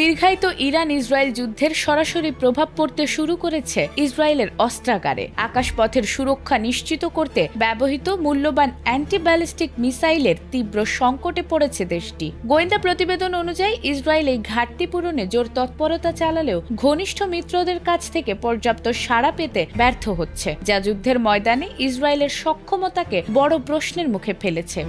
দীর্ঘায়িত Iran Israel যুদ্ধের সরাসরি প্রভাব পড়তে শুরু করেছে ইসরায়েলের অস্ত্রাগারে। আকাশপথের সুরক্ষা নিশ্চিত করতে ব্যবহৃত মূল্যবান অ্যান্টি ব্যালিস্টিক মিসাইলের তীব্র সংকটে পড়েছে দেশটি। গোয়েন্দা প্রতিবেদন অনুযায়ী ইসরায়েল এই ঘাটতি পূরণে জোর তৎপরতা চালালেও ঘনিষ্ঠ মিত্রদের কাছ থেকে পর্যাপ্ত সাড়া পেতে ব্যর্থ হচ্ছে, যা যুদ্ধের ময়দানে ইসরায়েলের সক্ষমতাকে বড় প্রশ্নের মুখে ফেলেছে।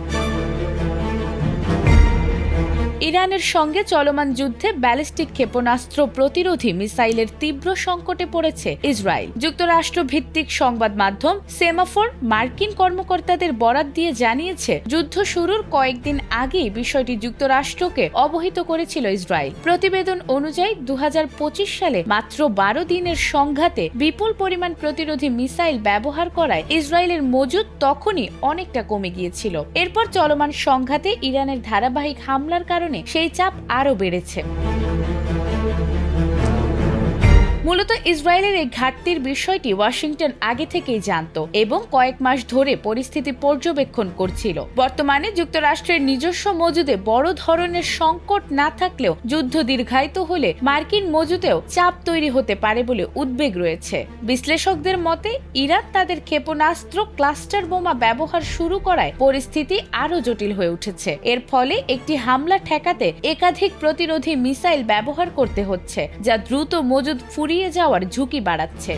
ইরানের সঙ্গে চলমান যুদ্ধে ব্যালিস্টিক ক্ষেপণাস্ত্র প্রতিরোধী মিসাইলের তীব্র সংকটে পড়েছে ইসরায়েল। যুক্তরাষ্ট্র ভিত্তিক সংবাদ মাধ্যম সেমাফোর মার্কিন কর্মকর্তাদের বরাত দিয়ে জানিয়েছে, যুদ্ধ শুরুর কয়েকদিন আগেই বিষয়টি যুক্তরাষ্ট্রকে অবহিত করেছিল ইসরায়েল। প্রতিবেদন অনুযায়ী 2025 সালে মাত্র 12 দিনের সংঘাতে বিপুল পরিমাণ প্রতিরোধী মিসাইল ব্যবহার করায় ইসরায়েলের মজুদ তখনই অনেকটা কমে গিয়েছিল। এরপর চলমান সংঘাতে ইরানের ধারাবাহিক হামলার কারণে সেই চাপ আরও বেড়েছে। মূলত ইসরায়েলের এই ঘাটতির বিষয়টি ওয়াশিংটন আগে থেকেই জানত এবং কয়েক মাস ধরে পরিস্থিতি পর্যবেক্ষণ করছিল। বর্তমানে যুক্তরাষ্ট্রের নিজস্ব মজুদে বড় ধরনের সংকট না থাকলেও যুদ্ধ দীর্ঘায়িত হলে মার্কিন মজুদেও চাপ তৈরি হতে পারে বলে উদ্বেগ রয়েছে। বিশ্লেষকদের মতে, ইরান তাদের ক্ষেপণাস্ত্র ক্লাস্টার বোমা ব্যবহার শুরু করায় পরিস্থিতি আরও জটিল হয়ে উঠেছে। এর ফলে একটি হামলা ঠেকাতে একাধিক প্রতিরোধী মিসাইল ব্যবহার করতে হচ্ছে, যা দ্রুত মজুদ ফুরিয়ে যাওয়ার ঝুঁকি বাড়াচ্ছে।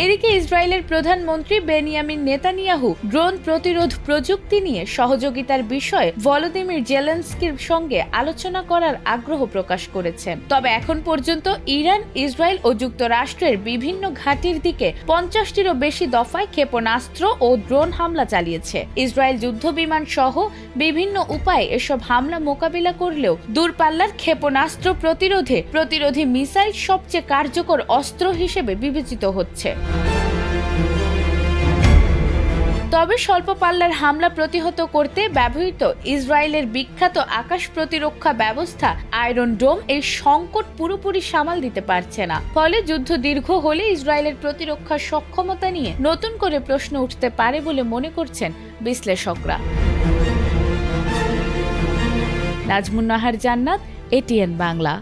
এদিকে ইসরায়েলের প্রধানমন্ত্রী বেনিয়ামিন নেতানিয়াহু ড্রোন প্রতিরোধ প্রযুক্তি নিয়ে সহযোগিতার বিষয়ে ভলোদিমির জেলেনস্কির সঙ্গে আলোচনা করার আগ্রহ প্রকাশ করেছেন। তবে এখন পর্যন্ত ইরান, ইসরায়েল ও যুক্তরাষ্ট্রের বিভিন্ন ঘাঁটির দিকে 50টিরও বেশি দফায় ক্ষেপণাস্ত্র ও ড্রোন হামলা চালিয়েছে। ইসরায়েল যুদ্ধবিমান সহ বিভিন্ন উপায়ে এসব হামলা মোকাবিলা করলেও দূরপাল্লার ক্ষেপণাস্ত্র প্রতিরোধী মিসাইল সবচেয়ে কার্যকর অস্ত্র হিসেবে বিবেচিত হচ্ছে। তবে স্বল্প পাল্লার হামলা প্রতিহত করতে ব্যবহৃত ইসরায়েলের বিখ্যাত আকাশ প্রতিরক্ষা ব্যবস্থা আয়রন ডোম এই সংকট পুরোপুরি সামাল দিতে পারছে না। ফলে যুদ্ধ দীর্ঘ হলে ইসরায়েলের প্রতিরক্ষা সক্ষমতা নিয়ে নতুন করে প্রশ্ন উঠতে পারে বলে মনে করছেন বিশ্লেষকরা। নাজমুন নাহার জান্নাত, এটিএন বাংলা।